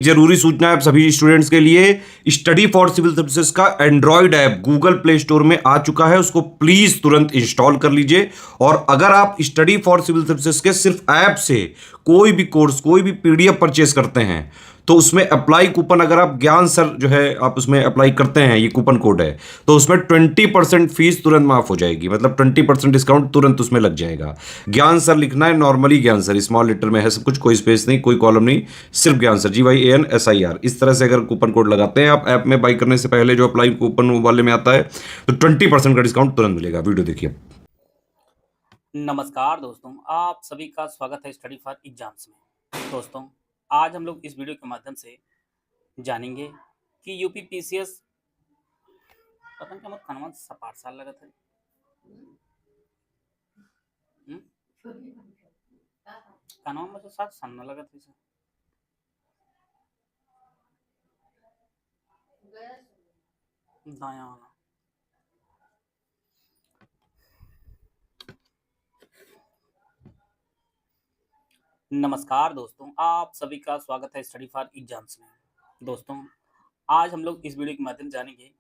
जरूरी सूचना है आप सभी स्टूडेंट्स के लिए, स्टडी फॉर सिविल सर्विसेज का Android app Google play store में आ चुका है, उसको प्लीज तुरंत इंस्टॉल कर लीजिए। और अगर आप स्टडी फॉर सिविल सर्विसेज के सिर्फ ऐप से कोई भी कोर्स, कोई भी पीडीएफ परचेस करते हैं तो उसमें अप्लाई कूपन, अगर आप ज्ञान सर जो है आप उसमें अप्लाई करते हैं, ये कूपन कोड है, तो उसमें 20% फीस तुरंत माफ हो जाएगी, मतलब 20% डिस्काउंट तुरंत उसमें लग जाएगा। ज्ञान सर लिखना है, नॉर्मली ज्ञान सर स्मॉल लेटर में है सब कुछ, कोई स्पेस नहीं, कोई कॉलम नहीं, सिर्फ ज्ञान सर, GYANSIR। इस तरह से अगर कूपन कोड लगाते हैं आप ऐप में बाई करने से पहले, जो अप्लाई कूपन वाले में आता है, तो 20% का डिस्काउंट तुरंत मिलेगा। वीडियो देखिए। नमस्कार दोस्तों, आप सभी का स्वागत है स्टडी फॉर एग्जाम्स में। दोस्तों, आज हम लोग इस वीडियो के माध्यम से जानेंगे कि यूपी पीसीएस पता नहीं क्या कनवा 7 साल लगा था। कनवा में तो 7 साल लगा था इसे। दाया वाला नमस्कार दोस्तों, आप सभी का स्वागत है स्टडी फॉर एग्जाम्स में। दोस्तों, आज हम लोग इस वीडियो के माध्यम से जानेंगे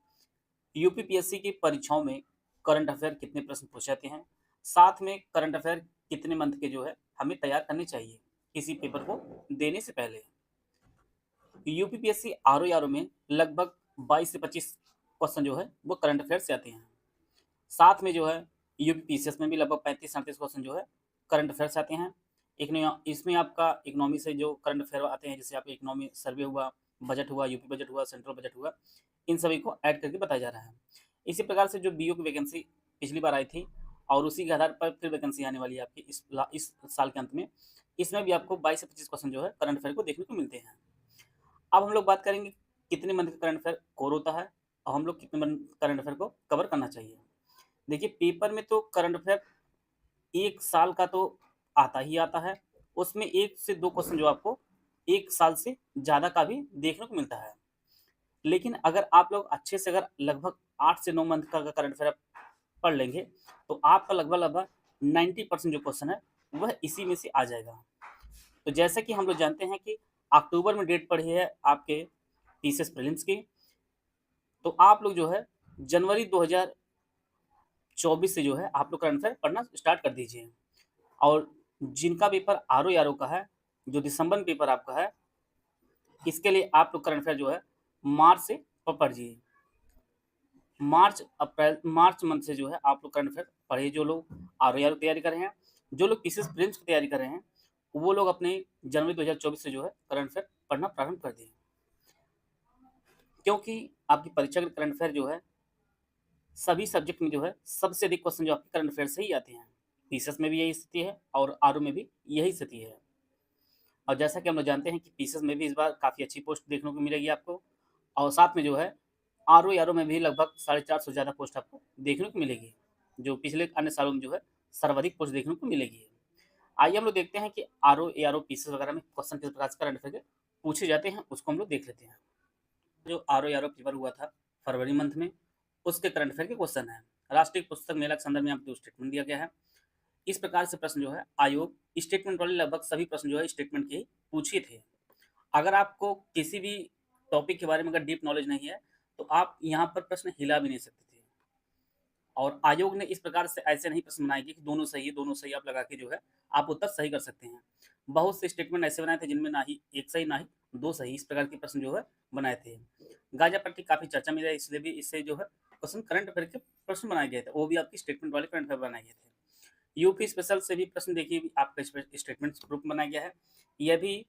यूपीपीएससी की परीक्षाओं में करंट अफेयर कितने प्रश्न पूछे जाते हैं, साथ में करंट अफेयर कितने मंथ के जो है हमें तैयार करने चाहिए किसी पेपर को देने से पहले। यूपीपीएससी आरओ में लगभग 22 से 25 क्वेश्चन जो है वो करंट अफेयर से आते हैं। साथ में जो है यूपीपीसीएस में भी लगभग 35-37 क्वेश्चन जो है करंट अफेयर से आते हैं। इसमें आपका इकोनॉमी से जो करंट अफेयर आते हैं, जैसे आपका इकोनॉमी सर्वे हुआ, बजट हुआ, यूपी बजट हुआ, सेंट्रल बजट हुआ, इन सभी को ऐड करके बताया जा रहा है। इसी प्रकार से जो बीओ की वैकेंसी पिछली बार आई थी और उसी के आधार पर फिर वैकेंसी आने वाली है आपकी इस साल के अंत में, इसमें भी आपको 22 से 25 क्वेश्चन जो है करंट अफेयर को देखने को मिलते हैं। अब हम लोग बात करेंगे कितने मंथ का करंट अफेयर कोर होता है और हम लोग कितने मंथ करंट अफेयर को कवर करना चाहिए। देखिए, पेपर में तो करंट अफेयर 1 साल का तो आता ही आता है, उसमें 1 से 2 क्वेश्चन जो आपको 1 साल से ज़्यादा का भी देखने को मिलता है। लेकिन अगर आप लोग अच्छे से अगर लगभग 8 से 9 मंथ का अगर करंट अफेयर पढ़ लेंगे तो आपका लगभग 90% जो क्वेश्चन है वह इसी में से आ जाएगा। तो जैसे कि हम लोग जानते हैं कि अक्टूबर में डेट पड़ी है आपके पीसीएस प्रीलिम्स की, तो आप लोग जो है जनवरी 2024 से जो है आप लोग करंट अफेयर पढ़ना स्टार्ट कर दीजिए। और जिनका पेपर आरओ का है, जो दिसंबर में पेपर आपका है, इसके लिए आप लोग करंट अफेयर जो है मार्च से पढ़िए। मार्च मंथ से जो है आप लोग करंट अफेयर पढ़िए। जो लोग आरओ तैयारी कर रहे हैं, जो लोग पीसीएस प्रीलिम्स की तैयारी कर रहे हैं, वो लोग अपने जनवरी 2024 से जो है करंट अफेयर पढ़ना प्रारंभ कर दिए, क्योंकि आपकी परीक्षा के करंट अफेयर जो है सभी सब्जेक्ट में जो है सबसे अधिक क्वेश्चन जो आपके करंट अफेयर से ही आते हैं। पीसीएस में भी यही स्थिति है और आरओ में भी यही स्थिति है। और जैसा कि हम लोग जानते हैं कि पीसीएस में भी इस बार काफ़ी अच्छी पोस्ट देखने को मिलेगी आपको, और साथ में जो है आरओ में भी लगभग 450 से ज़्यादा पोस्ट आपको देखने को मिलेगी, जो पिछले अन्य सालों में जो है सर्वाधिक पोस्ट देखने को मिलेगी। आइए हम लोग देखते हैं कि आरओ पीसीएस वगैरह में क्वेश्चन किस प्रकार से करंट अफेयर पूछे जाते हैं, उसको हम लोग देख लेते हैं। जो आरओ पेपर हुआ था फरवरी मंथ में, उसके करंट अफेयर के क्वेश्चन है। राष्ट्रीय पुस्तक मेला के संदर्भ में आपको स्टेटमेंट दिया गया है। इस प्रकार से प्रश्न जो है आयोग स्टेटमेंट वाले लगभग सभी प्रश्न जो है स्टेटमेंट के ही पूछे थे। अगर आपको किसी भी टॉपिक के बारे में अगर डीप नॉलेज नहीं है तो आप यहाँ पर प्रश्न हिला भी नहीं सकते थे। और आयोग ने इस प्रकार से ऐसे नहीं प्रश्न बनाए कि दोनों सही आप लगा के जो है आप उत्तर सही कर सकते हैं। बहुत से स्टेटमेंट ऐसे बनाए थे जिनमें ना ही एक सही ना ही 2 सही, इस प्रकार के प्रश्न जो है बनाए थे। गाजियापट्टी काफी चर्चा में रहा, इसलिए भी इससे जो है क्वेश्चन करंट अफेयर के प्रश्न बनाए गए थे, वो भी आपकी स्टेटमेंट वाले करंट अफेयर बनाए गए थे। यूपी स्पेशल से भी प्रश्न देखिए आपका स्टेटमेंट ग्रुप बनाया गया है, यह भी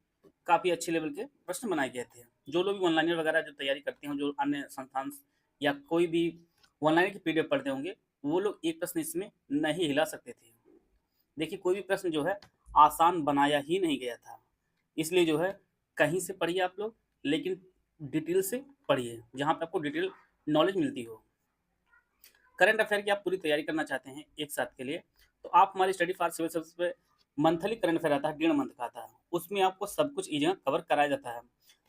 काफ़ी अच्छे लेवल के प्रश्न बनाए गए थे। जो लोग भी ऑनलाइन वगैरह जो तैयारी करते हैं, जो अन्य संस्थान या कोई भी ऑनलाइन की पीडीएफ पढ़ते होंगे, वो लोग एक प्रश्न इसमें नहीं हिला सकते थे। देखिए, कोई भी प्रश्न जो है आसान बनाया ही नहीं गया था, इसलिए जो है कहीं से पढ़िए आप लोग, लेकिन डिटेल से पढ़िए जहाँ पे आपको डिटेल नॉलेज मिलती हो। करंट अफेयर की आप पूरी तैयारी करना चाहते हैं एक साथ के लिए, तो आप हमारी स्टडी फॉर सिविल सर्विस पे मंथली करंट अफेयर आता है, 1.5 मंथ का आता है, उसमें आपको सब कुछ इजी कवर कराया जाता है।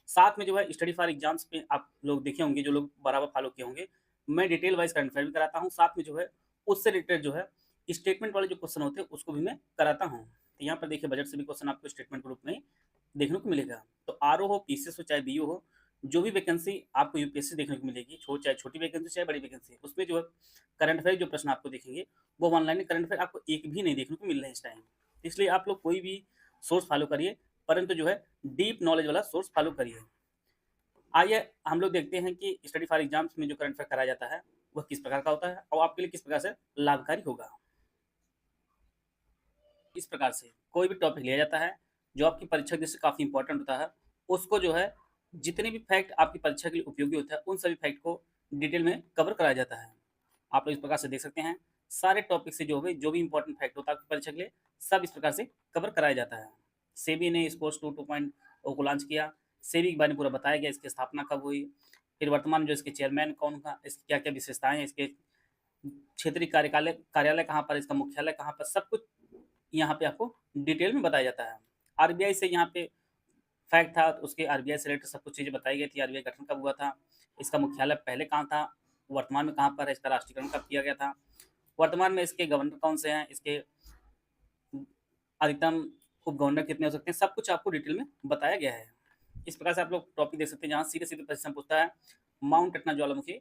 साथ में जो है स्टडी फॉर एग्जाम्स पे आप लोग देखे होंगे, जो लोग बराबर फॉलो किए होंगे, मैं डिटेल वाइज करंट अफेयर भी कराता हूँ, साथ में जो है उससे रिलेटेड जो है स्टेटमेंट वाले जो क्वेश्चन होते हैं उसको भी मैं कराता हूँ। तो यहाँ पर देखिए बजट से भी क्वेश्चन आपको स्टेटमेंट के रूप में देखने को मिलेगा। तो आरओ हो, पीसीएस हो, चाहे बीओ हो, जो भी वैकेंसी आपको यूपीएससी देखने को मिलेगी, चाहे छोटी वैकेंसी चाहे बड़ी वैकेंसी, उसमें जो है करंट अफेयर जो प्रश्न आपको दिखेंगे, वो ऑनलाइन करंट अफेयर आपको एक भी नहीं देखने को मिल रहे हैं इस टाइम। इसलिए आप लोग कोई भी सोर्स फॉलो करिए, परंतु जो है डीप नॉलेज वाला सोर्स फॉलो करिए। आइए हम लोग देखते हैं कि स्टडी फॉर एग्जाम्स में जो करंट अफेयर कराया जाता है वह किस प्रकार का होता है और आपके लिए किस प्रकार से लाभकारी होगा। इस प्रकार से कोई भी टॉपिक लिया जाता है जो आपकी परीक्षा के दृष्टि से काफ़ी इंपॉर्टेंट होता है, उसको जो है जितने भी फैक्ट आपकी परीक्षा के लिए उपयोगी होता है, उन सभी फैक्ट को डिटेल में कवर कराया जाता है। आप लोग इस प्रकार से देख सकते हैं, सारे टॉपिक से जो भी इंपॉर्टेंट फैक्ट होता है आपकी परीक्षा के लिए, सब इस प्रकार से कवर कराया जाता है। सेबी ने स्पोर्ट्स 2.0 को लॉन्च किया। सेबी के बारे में पूरा बताया गया, इसकी स्थापना कब हुई, फिर वर्तमान जो इसके चेयरमैन कौन था, इसकी क्या क्या विशेषताएं हैं, इसके क्षेत्रीय कार्यालय कार्यालय कहाँ पर, इसका मुख्यालय कहाँ पर, सब कुछ यहाँ पे आपको डिटेल में बताया जाता है। आरबीआई से यहाँ पे फैक्ट था, तो उसके आरबीआई से रिलेटेड सब कुछ चीज़ें बताई गई थी। आरबीआई गठन कब हुआ था, इसका मुख्यालय पहले कहाँ था, वर्तमान में कहाँ पर है, इसका राष्ट्रीयकरण कब किया गया था, वर्तमान में इसके गवर्नर कौन से हैं, इसके अधिकतम उप गवर्नर कितने हो सकते हैं, सब कुछ आपको डिटेल में बताया गया है। इस प्रकार से आप लोग टॉपिक देख सकते हैं, जहाँ सीधे सीधे प्रश्न पूछता है माउंट एटना ज्वालामुखी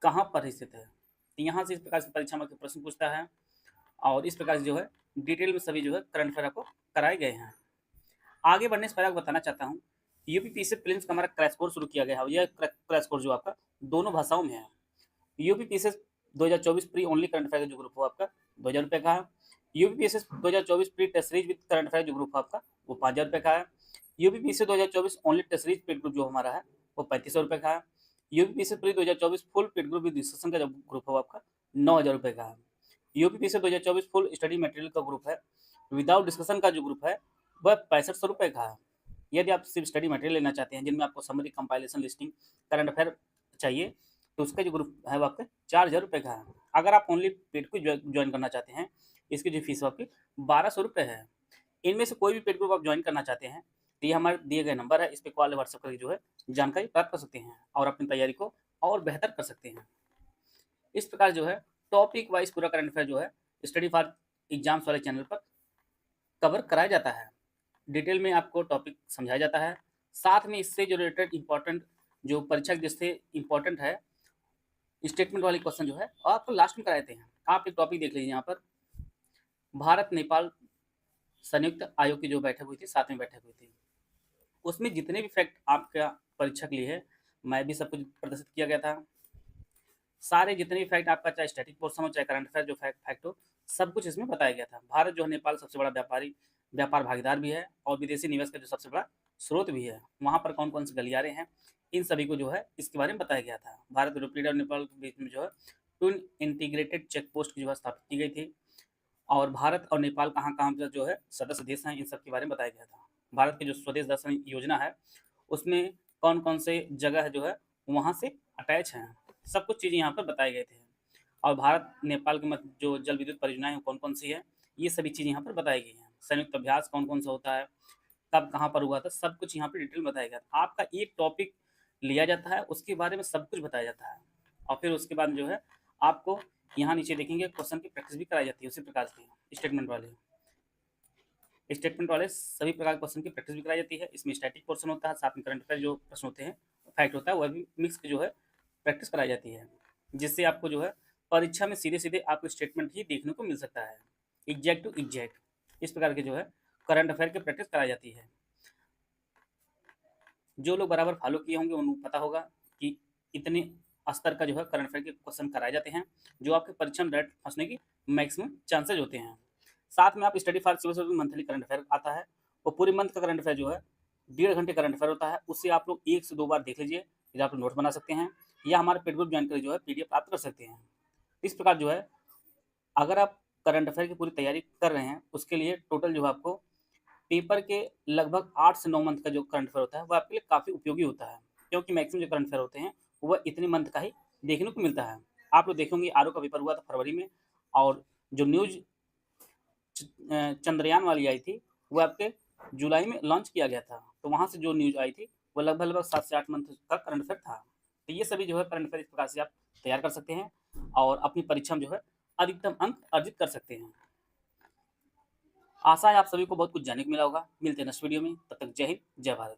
कहाँ पर स्थित है। तो यहाँ से इस प्रकार से परीक्षा में प्रश्न पूछता है और इस प्रकार से जो है डिटेल में सभी जो है करंट अफेयर आपको कराए गए हैं। आगे बढ़ने से पहले आपको बताना चाहता हूँ, यूपीपीएससी प्रीलिम्स का हमारा क्रैश कोर्स शुरू किया गया है। यह क्रैश कोर्स जो आपका दोनों भाषाओं में है। UPPSC 2024 pre only current affair जो ग्रुप हो आपका 2,000 रुपये का है। UPPSC 2024 pre test series with current affair जो ग्रुप हो आपका वो 5,000 रुपये का है। UPPSC 2024 only test series paid group जो हमारा है वो 3,500 रुपये का है। UPPSC pre 2024 full paid group with discussion का जो ग्रुप हो आपका 9,000 रुपये का है। यूपीपीएससी 2024 फुल स्टडी मटेरियल का ग्रुप है विदाउट डिस्कशन का जो ग्रुप है वह 6500 रुपये का है। यदि आप सिर्फ स्टडी मटेरियल लेना चाहते हैं जिनमें आपको summary, compilation, listing, current affair चाहिए, तो उसका जो ग्रुप है वो आपका 4,000 रुपये का है। अगर आप ओनली पेड को ज्वाइन करना चाहते हैं, इसकी जो फीस आपकी 1,200 रुपये है। इनमें से कोई भी पेड ग्रुप आप ज्वाइन करना चाहते हैं तो ये हमारे दिए गए नंबर है, इस पर कॉल व्हाट्सएप करके जो है जानकारी प्राप्त कर सकते हैं और अपनी तैयारी को और बेहतर कर सकते हैं। इस प्रकार जो है टॉपिक वाइज पूरा करंट अफेयर जो है स्टडी फॉर एग्जाम्स वाले चैनल पर कवर कराया जाता है। डिटेल में आपको टॉपिक समझाया जाता है, साथ में इससे जो रिलेटेड इंपॉर्टेंट जो परीक्षा के दृष्टि से इंपॉर्टेंट है स्टेटमेंट वाले क्वेश्चन जो है आपको लास्ट में कराते हैं। आप एक टॉपिक देख लीजिए यहाँ पर, भारत नेपाल संयुक्त आयोग की जो बैठक हुई थी, 7वीं बैठक हुई थी, उसमें जितने भी फैक्ट आपका परीक्षा के लिए है, मैं भी सब कुछ प्रदर्शित किया गया था। सारे जितने भी फैक्ट आपका, चाहे स्टैटिक पोर्शन हो चाहे करंट अफेयर जो फैक्ट हो, सब कुछ इसमें बताया गया था। भारत जो है नेपाल सबसे बड़ा व्यापार भागीदार भी है और विदेशी निवेश का जो सबसे बड़ा स्रोत भी है। वहाँ पर कौन कौन से गलियारे हैं, इन सभी को जो है इसके बारे में बताया गया था। भारत यूरोपीय और नेपाल के बीच में जो है ट्विन इंटीग्रेटेड चेक पोस्ट की जो है स्थापित की गई थी और भारत और नेपाल कहाँ कहाँ पर जो है सदस्य देश हैं, इन सब के बारे में बताया गया था। भारत की जो स्वदेश दर्शन योजना है उसमें कौन कौन से जगह जो है वहाँ से अटैच हैं, सब कुछ चीज़ें यहाँ पर बताए गए थे। और भारत नेपाल के मध्य जो जल विद्युत परियोजनाएं कौन कौन सी है, ये सभी चीज़ें यहाँ पर बताई गई हैं। संयुक्त अभ्यास कौन कौन सा होता है, कब कहाँ पर हुआ था, सब कुछ यहाँ पर डिटेल बताया गया था। आपका एक टॉपिक लिया जाता है, उसके बारे में सब कुछ बताया जाता है और फिर उसके बाद जो है आपको यहाँ नीचे देखेंगे क्वेश्चन की प्रैक्टिस भी कराई जाती है। उसी प्रकार से स्टेटमेंट वाले सभी प्रकार के क्वेश्चन की प्रैक्टिस भी कराई जाती है। इसमें स्टैटिक पोर्शन होता है, साथ में करंट अफेयर जो प्रश्न होते हैं, फैक्ट होता है, वह भी मिक्स जो है प्रैक्टिस कराई जाती है, जिससे आपको जो है परीक्षा में सीधे सीधे आपको स्टेटमेंट ही देखने को मिल सकता है, एग्जैक्ट टू एग्जैक्ट। इस प्रकार के जो है करंट अफेयर की प्रैक्टिस कराई जाती है। जो लोग बराबर फॉलो किए होंगे उनको पता होगा कि इतने स्तर का जो है करंट अफेयर के क्वेश्चन कराए जाते हैं, जो आपके परीक्षा में डायरेक्ट फंसने की मैक्सिमम चांसेज होते हैं। साथ में आप study for civil service monthly current affair आता है, वो पूरे मंथ का करंट अफेयर जो है 1.5 घंटे करंट अफेयर होता है, उससे आप लोग 1 से 2 बार देख लीजिए, फिर आप नोट्स बना सकते हैं या हमारे पेड ग्रुप ज्वाइन कर जो है पीडीएफ प्राप्त कर सकते हैं। इस प्रकार जो है अगर आप करंट अफेयर की पूरी तैयारी कर रहे हैं, उसके लिए टोटल जो है आपको पेपर के लगभग 8 से 9 मंथ का जो करंट अफेयर होता है वो आपके लिए काफ़ी उपयोगी होता है, क्योंकि मैक्सिमम जो करंट अफेयर होते हैं वह इतने मंथ का ही देखने को मिलता है। आप लोग देखेंगे आरओ का पेपर हुआ था फरवरी में और जो न्यूज चंद्रयान वाली आई थी वो आपके जुलाई में लॉन्च किया गया था, तो वहाँ से जो न्यूज आई थी वो लगभग 7 से 8 मंथ का करंट अफेयर था। तो ये सभी जो है करंट अफेयर इस प्रकार से आप तैयार कर सकते हैं और अपनी परीक्षा में जो है अधिकतम अंक अर्जित कर सकते हैं। आशा है आप सभी को बहुत कुछ जानने को मिला होगा। मिलते हैं नेक्स्ट वीडियो में, तब तक जय हिंद, जय भारत।